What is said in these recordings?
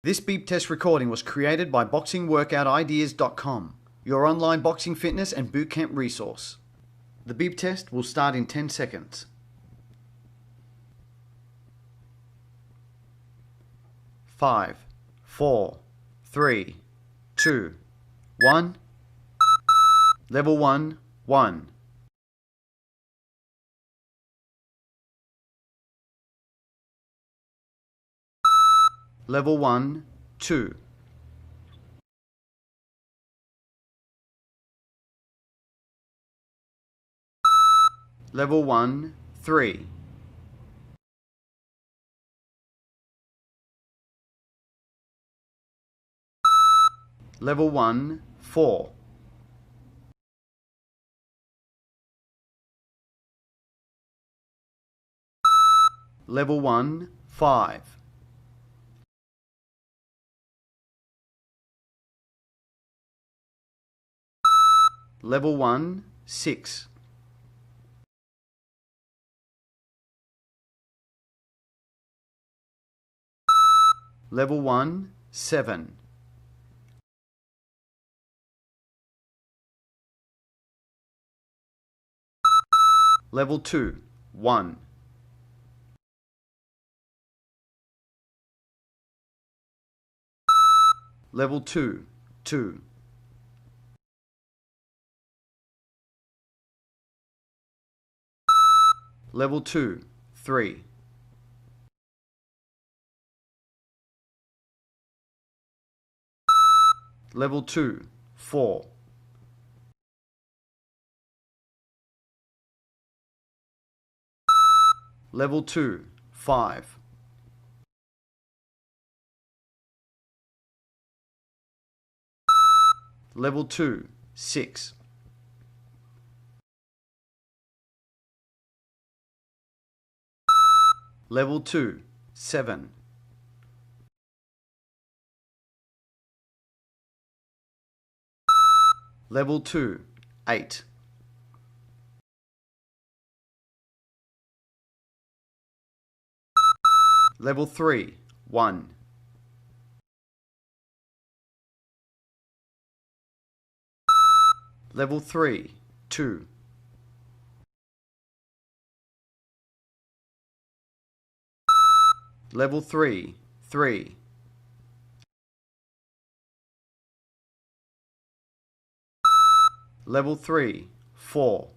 This beep test recording was created by BoxingWorkoutIdeas.com, your online boxing fitness and bootcamp resource. The beep test will start in 10 seconds. 5, 4, 3, 2, 1. Level 1, 1. Level 1, 2. Level 1, 3. Level 1, 4. Level 1, 5. Level 1, 6. Level 1, 7. Level 2, 1. Level 2, 2. Level 2, 3. Level 2, 4. Level 2, 5. Level 2, 6. Level 2, 7. Level 2, 8. Level 3, 1. Level 3, 2. Level 3, 3. Level 3, 4.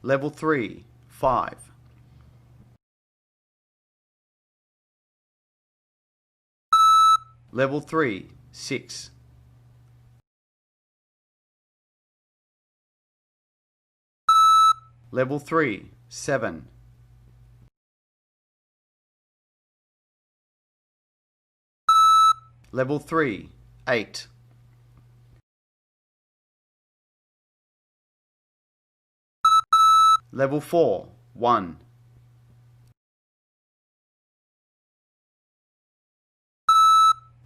Level 3, 5. Level 3, 6. Level 3, 7. Level 3, 8. Level 4, 1.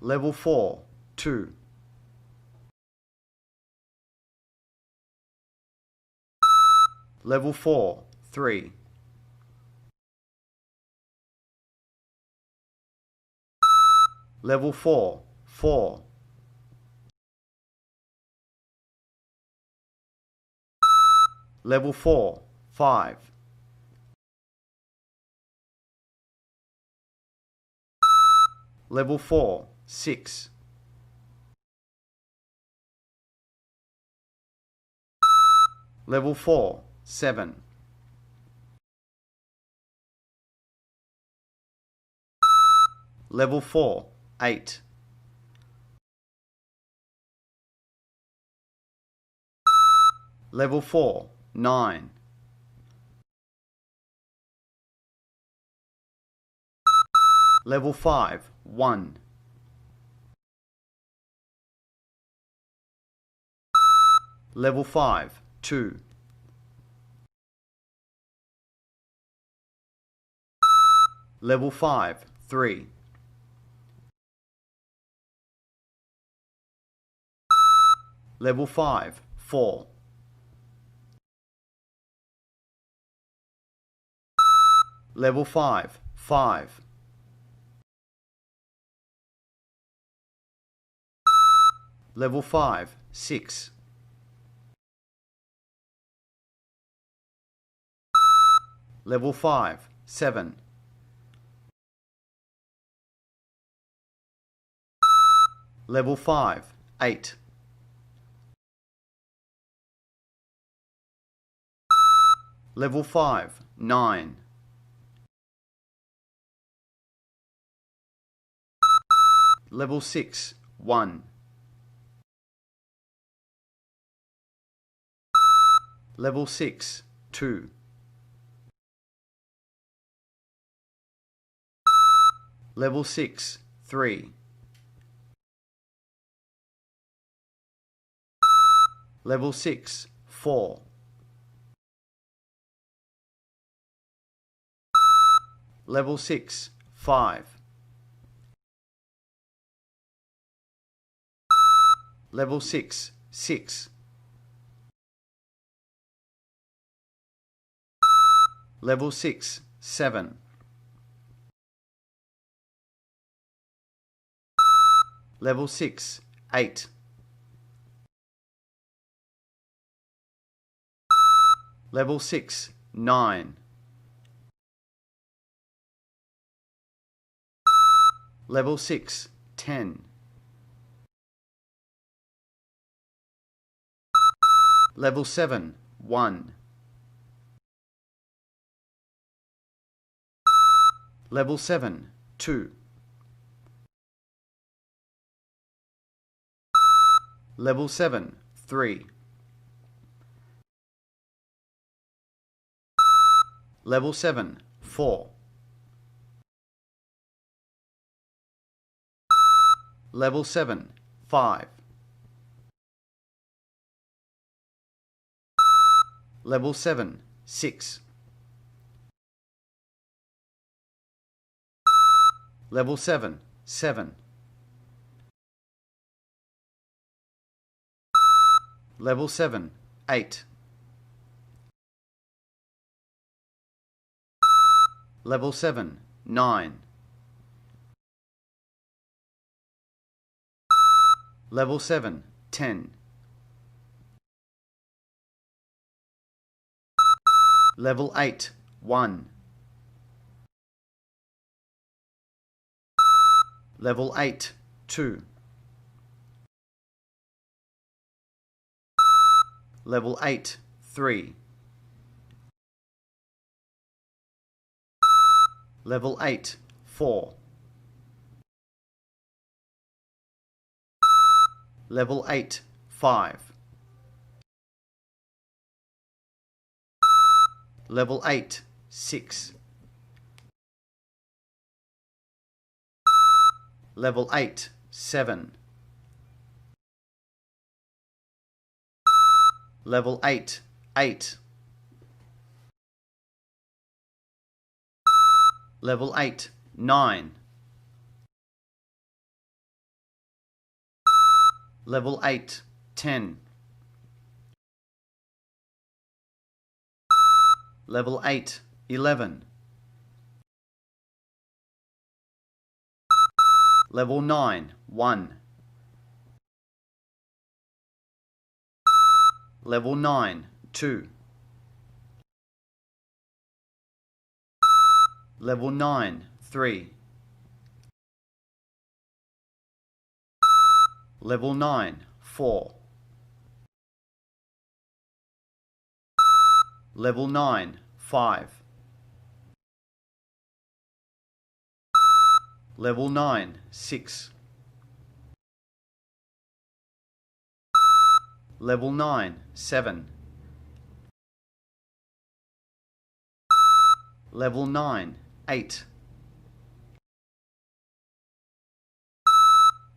Level 4, 2. Level 4, 3. Level 4, 4. Level 4, 5. Level 4, 6. Level 4, 7. Level 4, 8. Level 4, 9. Level 5, 1. Level 5, 2. Level 5, 3. Level 5, 4. Level 5, 5. Level 5, 6. Level 5, 7. Level 5, 8. Level 5, 9. Level 6, 1. Level 6, 2. Level 6, 3. Level 6, 4. Level 6, 5. Level 6, 6. Level 6, 7. Level 6, 8. Level 6, 9. Level 6, 10. Level 7, 1. Level 7, 2. Level 7, 3. Level 7, 4. Level 7, 5. Level 7, 6. Level 7, 7. Level 7, 8. Level 7, 9. Level 7, 10. Level 8, 1. Level 8, 2. Level 8, 3. Level 8, 4. Level 8, 5. Level 8, 6. Level 8, 7. Level 8, 8. Level 8, 9. Level 8, 10. Level 8, 11. Level 9, 1. Level 9, 2. Level 9, 3. Level 9, 4. Level 9, 5. Level 9, 6. Level 9, 7. Level 9, 8.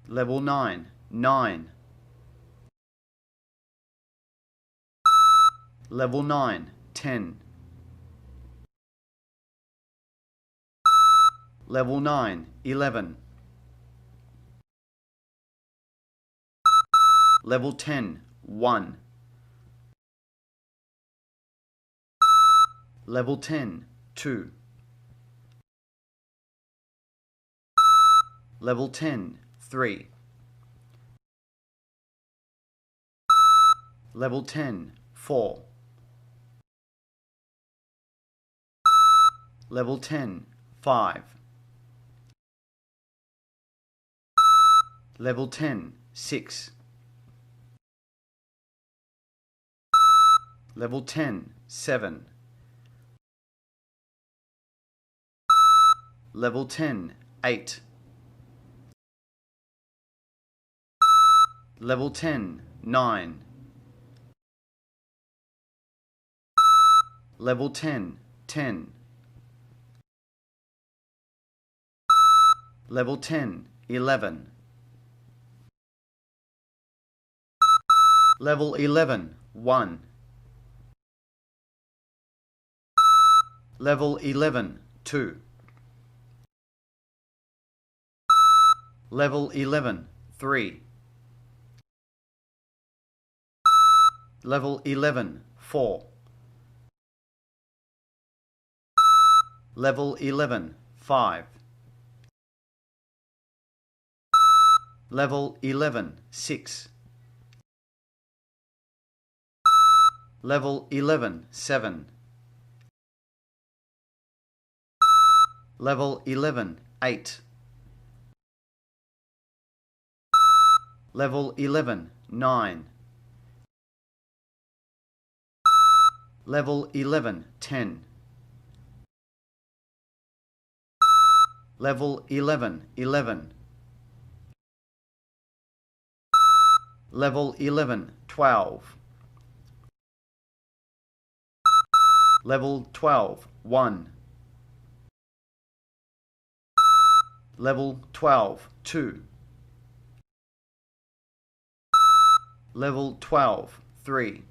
Level 9, 9. Level 9, 10. Level 9, 11. Level 10, 1. Level 10, 2. Level 10, 3. Level 10, 4. Level 10, 5. Level 10, 6. Level 10, 7. Level 10, 8. Level 10, 9. Level 10, 10. Level 10, 11. Level 11, 1. Level 11, 2. Level 11, 3. Level 11, 4. Level 11, 5. Level 11, 6. Level 11, 7. Level 11, 8. Level 11, 9. Level 11, 10. Level 11, 11. Level 11, 12. Level 12, 1. Level 12, 2. Level 12, 3.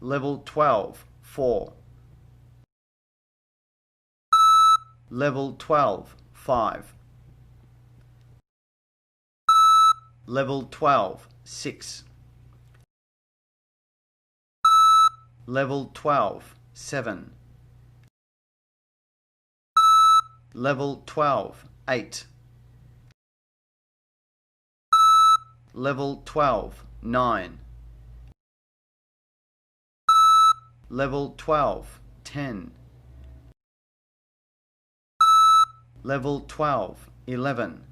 Level 12, 4. Level 12, 5. Level 12, 6. Level 12, 7. Level 12, 8. Level 12, 9. Level 12, 10. Level 12, 11.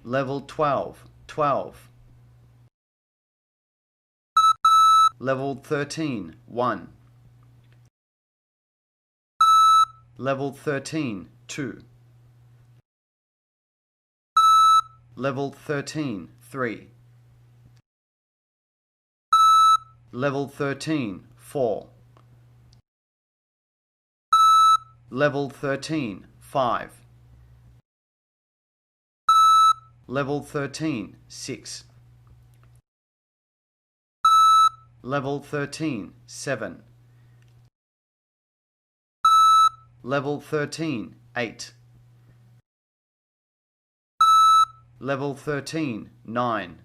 Level 12, 12. Level 13, 1. Level 13, 2. Level 13, 3. Level 13, 4. Level 13, 5. Level 13, 6. Level 13, 7. Level 13, 8. Level 13, 9.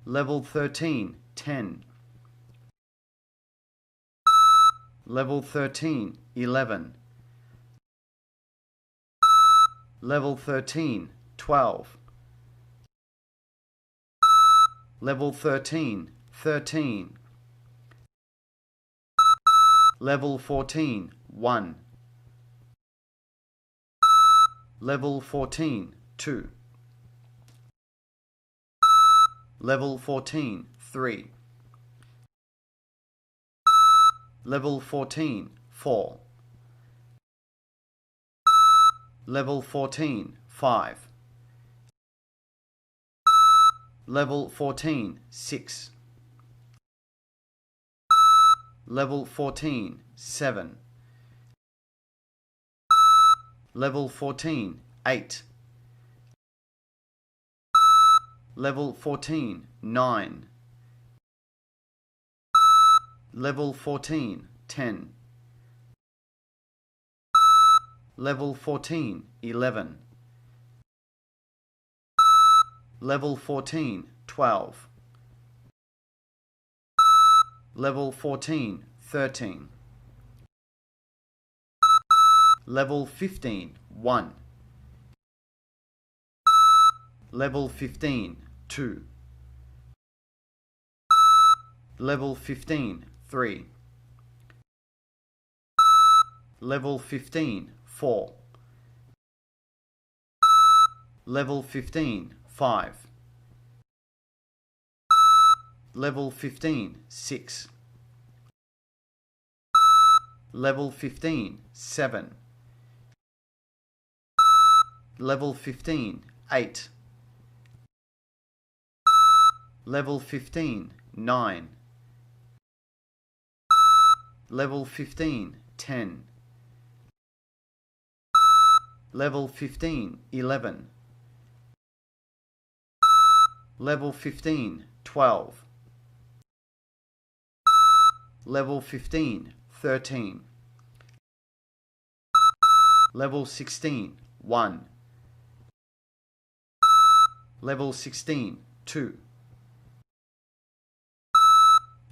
Level 13, 10. Level 13, 11. Level 13, 12. Level 13, 13. Level 14, 1. Level 14, 2. Level 14, 3. Level 14, 4. Level 14, 5. Level 14, 6. Level 14, 7. Level 14, 8. Level 14, 9. Level 14, 10. Level 14, 11. Level 14, 12. Level 14, 13. Level 15, 1. Level 15, 2. Level 15, 3. Level 15, 4. Level 15, 5. Level 15, 6. Level 15, 7. Level 15, 8. Level 15, 9. Level 15, 10. Level 15, 11. Level 15, 12. Level 15, 13. Level 16, 1. Level 16, 2.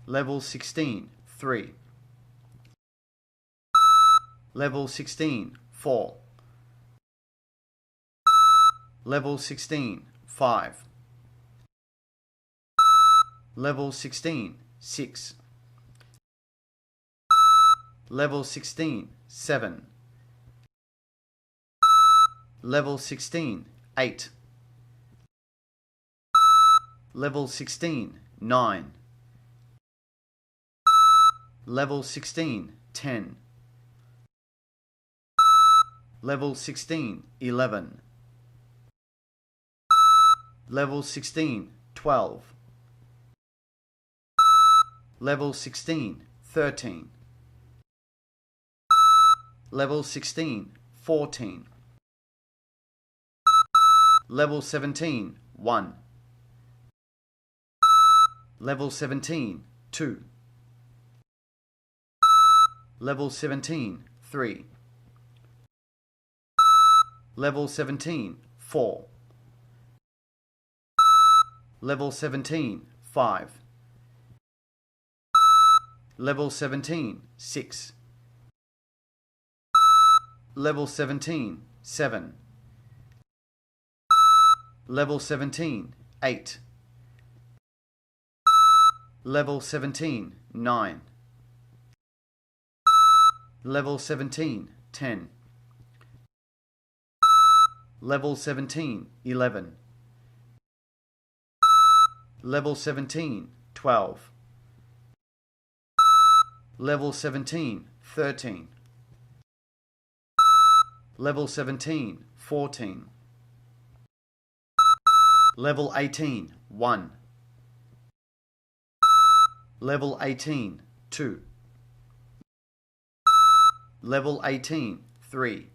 Level 16, 3. Level 16, 4. Level 16, 5. Level 16, 6. Level 16, 7. Level 16, 8. Level 16, 9. Level 16, 10. Level 16, 11. Level 16, 12. Level 16, 13. Level 16, 14. Level 17, 1. Level 17, 2. Level 17, 3. Level 17, 4. Level 17, 5. Level 17, 6. Level 17, 7. Level 17, 8. Level 17, 9. Level 17, 10. Level 17, 11. Level 17, 12. Level 17, 13. Level 17, 14. Level 18, 1. Level 18, 2. Level 18, 3.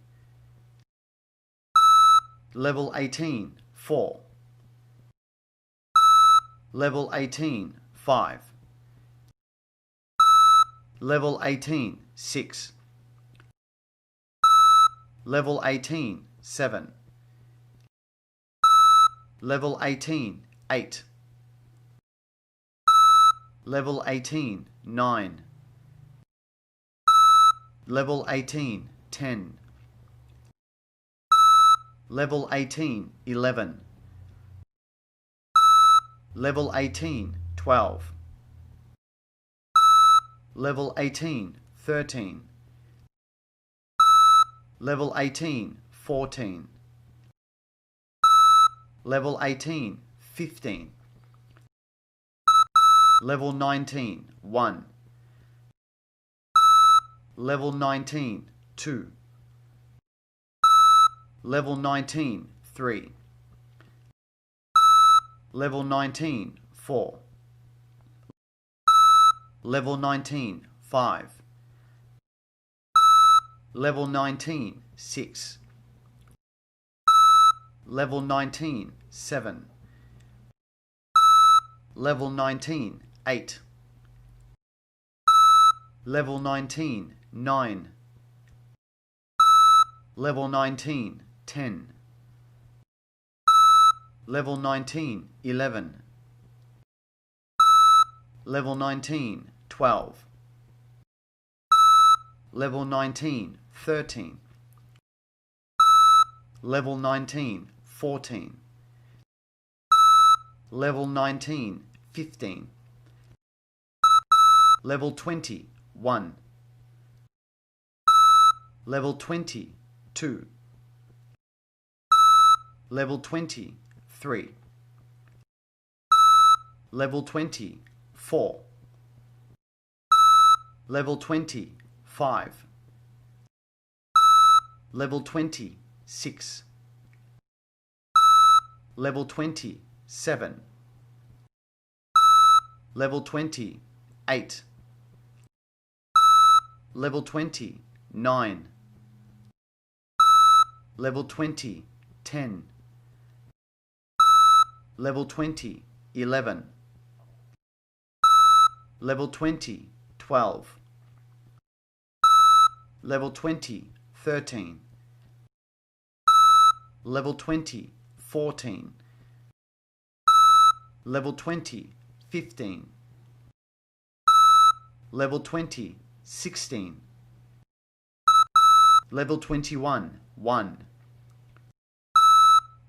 Level 18, 4. Level 18, 5. Level 18, 6. Level 18, 7. Level 18, 8. Level 18, 9. Level 18, 10. Level 18, 11. Level 18, 12. Level 18, 13. Level 18, 14. Level 18, 15. Level 19, 1. Level 19, 2. Level 19, 3. Level 19, 4. Level 19, 5. Level 19, 6. Level 19, 7. Level 19, 8. Level 19, 9. Level 19, 10. Level 19, 11. Level 19, 12. Level 19, 13. Level 19, 14. Level 19, 15. Level 20, 1. Level 20, 2. Level 20, 3. Level 20, 4. Level 20, 5. Level 20, 6. Level 20, 7. Level 20, 8. Level 20, 9. Level 20, 10. Level 20, 11. Level 20, 12. Level 20, 13. Level 20, 14. Level 20, 15. Level 20, 16. Level 21, 1.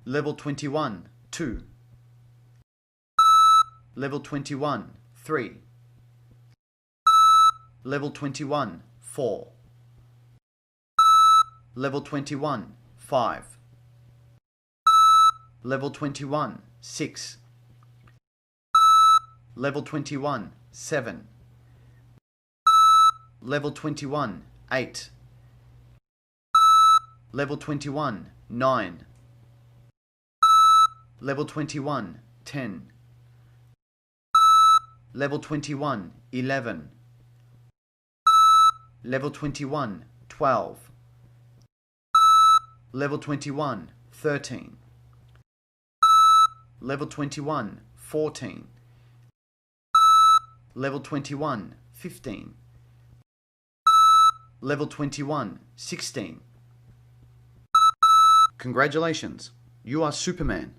Level 21, 2. Level 21, 3. Level 21, 4. Level 21, 5. Level 21, 6. Level 21, 7. Level 21, 8. Level 21, 9. Level 21, 10. Level 21, 11. Level 21, 12. Level 21, 13. Level 21, 14. Level 21, 15. Level 21, 16. Congratulations, you are Superman.